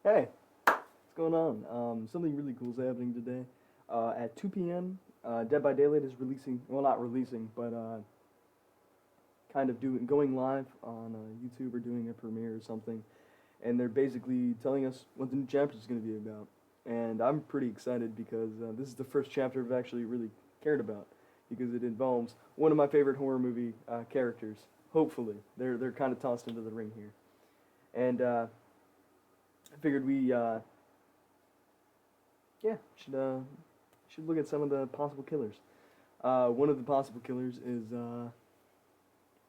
Hey, what's going on? Something really cool is happening today. At 2 p.m., Dead by Daylight is releasing, well, not releasing, but kind of going live on YouTube or doing a premiere or something. And they're basically telling us what the new chapter is going to be about. And I'm pretty excited because this is the first chapter I've actually really cared about because it involves one of my favorite horror movie characters. Hopefully, they're kind of tossed into the ring here. And I figured we yeah should look at some of the possible killers. One of the possible killers is oh,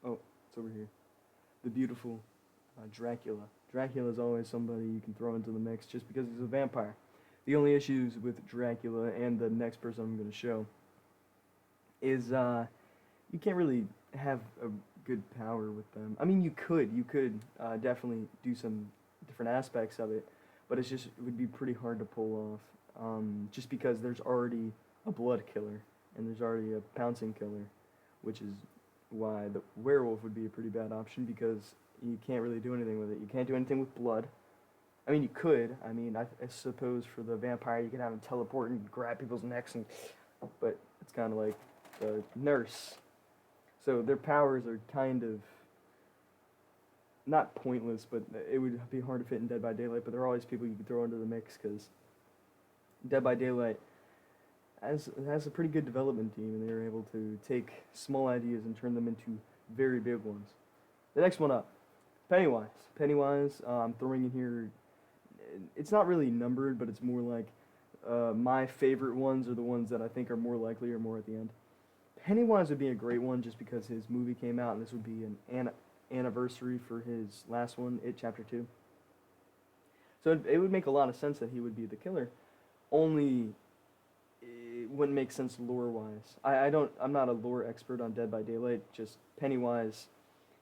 it's over here. The beautiful Dracula. Dracula is always somebody you can throw into the mix just because he's a vampire. The only issues with Dracula and the next person I'm going to show is you can't really have a good power with them. I mean, you could definitely do some different aspects of it, but it would be pretty hard to pull off. Just because there's already a blood killer and there's already a pouncing killer, which is why the werewolf would be a pretty bad option because you can't really do anything with it. You can't do anything with blood. I mean, you could. I mean, I suppose for the vampire, you could have him teleport and grab people's necks, but it's kind of like the nurse. So their powers are kind of not pointless, but it would be hard to fit in Dead by Daylight. But there are always people you could throw into the mix because Dead by Daylight has a pretty good development team, and they're able to take small ideas and turn them into very big ones. The next one up, Pennywise. Pennywise, I'm throwing in here. It's not really numbered, but it's more like my favorite ones are the ones that I think are more likely or more at the end. Pennywise would be a great one just because his movie came out, and this would be an anniversary for his last one, It Chapter 2. So it would make a lot of sense that he would be the killer. Only it wouldn't make sense lore-wise. I'm not a lore expert on Dead by Daylight, just Pennywise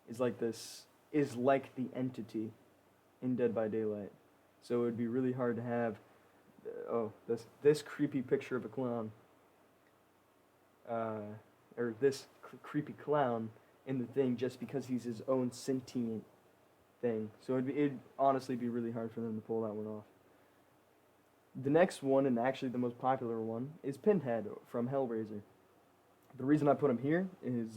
is like the entity in Dead by Daylight. So it would be really hard to have this creepy picture of a clown or this creepy clown in the thing just because he's his own sentient thing. So it'd honestly be really hard for them to pull that one off. The next one, and actually the most popular one, is Pinhead from Hellraiser. The reason I put him here is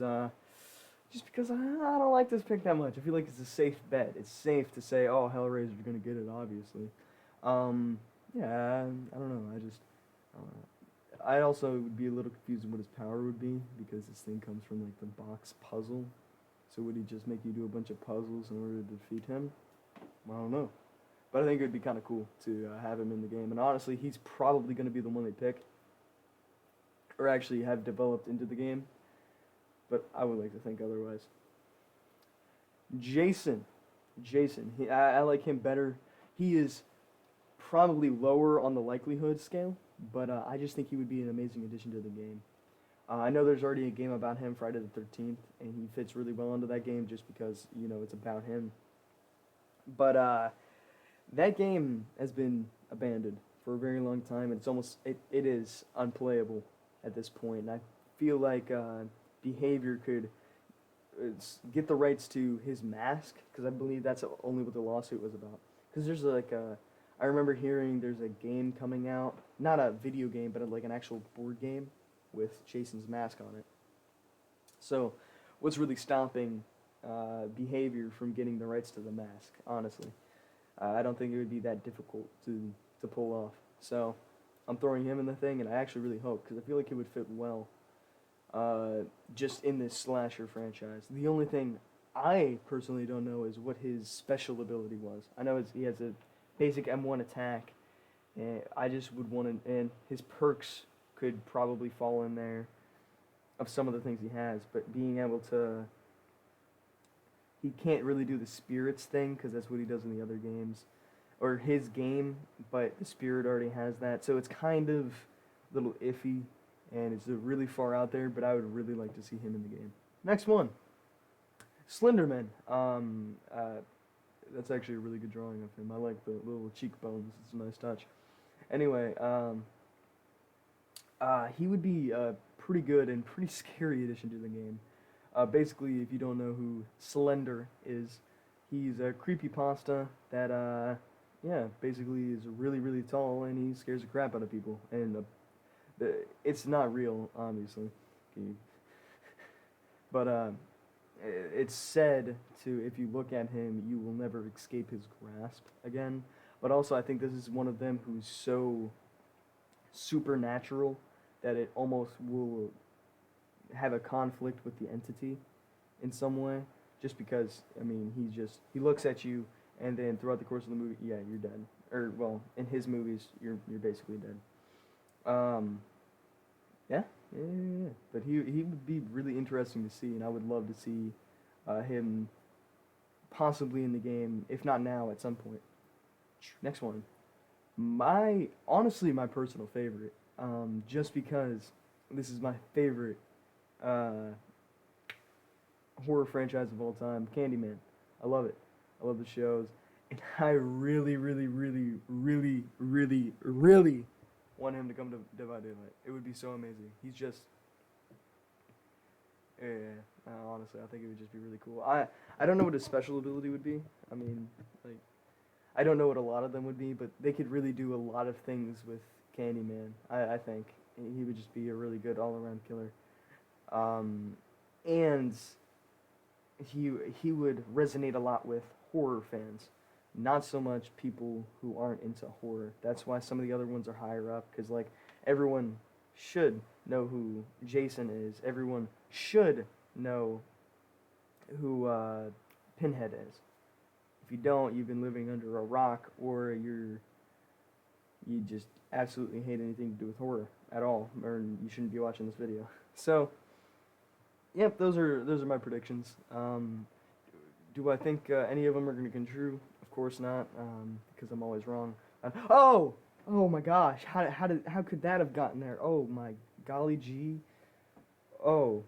just because I don't like this pick that much. I feel like it's a safe bet. It's safe to say, oh, Hellraiser's going to get it, obviously. Yeah, I don't know. I also would be a little confused on what his power would be because this thing comes from like the box puzzle. So would he just make you do a bunch of puzzles in order to defeat him? I don't know. But I think it would be kind of cool to have him in the game. And honestly, he's probably going to be the one they pick. Or actually have developed into the game. But I would like to think otherwise. Jason. I like him better. He is probably lower on the likelihood scale. But I just think he would be an amazing addition to the game. I know there's already a game about him, Friday the 13th. And he fits really well into that game just because, it's about him. But that game has been abandoned for a very long time, and it is unplayable at this point. And I feel like Behavior could get the rights to his mask, because I believe that's only what the lawsuit was about. Because there's I remember hearing there's a game coming out, not a video game, but like an actual board game with Jason's mask on it. So, what's really stopping Behavior from getting the rights to the mask, honestly? I don't think it would be that difficult to pull off. So, I'm throwing him in the thing, and I actually really hope, because I feel like he would fit well just in this slasher franchise. The only thing I personally don't know is what his special ability was. I know he has a basic M1 attack, and I just would want to, and his perks could probably fall in there of some of the things he has, but being able to, he can't really do the spirits thing, because that's what he does in the other games, or his game, but the spirit already has that, so it's kind of a little iffy, and it's really far out there, but I would really like to see him in the game. Next one, Slenderman. That's actually a really good drawing of him. I like the little cheekbones. It's a nice touch. Anyway, he would be a pretty good and pretty scary addition to the game. Basically, if you don't know who Slender is, he's a creepypasta that Yeah, basically he's really, really tall and he scares the crap out of people. And it's not real, obviously. Can you- But it's said to, if you look at him, you will never escape his grasp again. But also, I think this is one of them who's so supernatural that it almost will have a conflict with the entity in some way. Just because, I mean, he looks at you, and then throughout the course of the movie, yeah, you're dead. Or, well, in his movies, you're basically dead. Yeah, yeah. But he would be really interesting to see, and I would love to see him possibly in the game, if not now, at some point. Next one. Honestly, my personal favorite, just because this is my favorite uh, horror franchise of all time, Candyman. I love it. I love the shows. And I really, really, really, really, really, really want him to come to Dead by Daylight. It would be so amazing. He's just, yeah, honestly, I think it would just be really cool. I don't know what his special ability would be. I mean, like, I don't know what a lot of them would be, but they could really do a lot of things with Candyman, I think. He would just be a really good all-around killer. And he would resonate a lot with horror fans. Not so much people who aren't into horror. That's why some of the other ones are higher up, because, like, everyone should know who Jason is. Everyone should know who Pinhead is. If you don't, you've been living under a rock, or you just absolutely hate anything to do with horror at all, or you shouldn't be watching this video. So, yep, those are my predictions. Do I think any of them are going to come true? Of course not, because I'm always wrong. Oh my gosh! How could that have gotten there? Oh my golly gee! Oh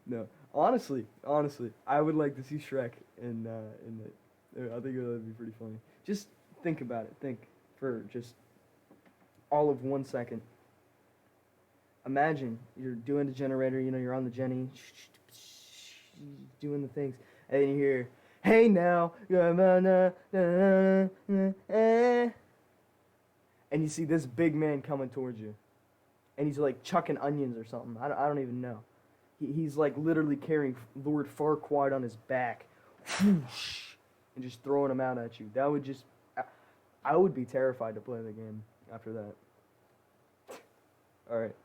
no, honestly, I would like to see Shrek in the. I think that would be pretty funny. Just think about it. Think for just all of 1 second. Imagine you're doing the generator. You know, you're on the Jenny, doing the things, and you hear, "Hey now," and you see this big man coming towards you, and he's like chucking onions or something. I don't even know. He's like literally carrying Lord Farquaad on his back, and just throwing him out at you. That would just, I would be terrified to play the game after that. All right.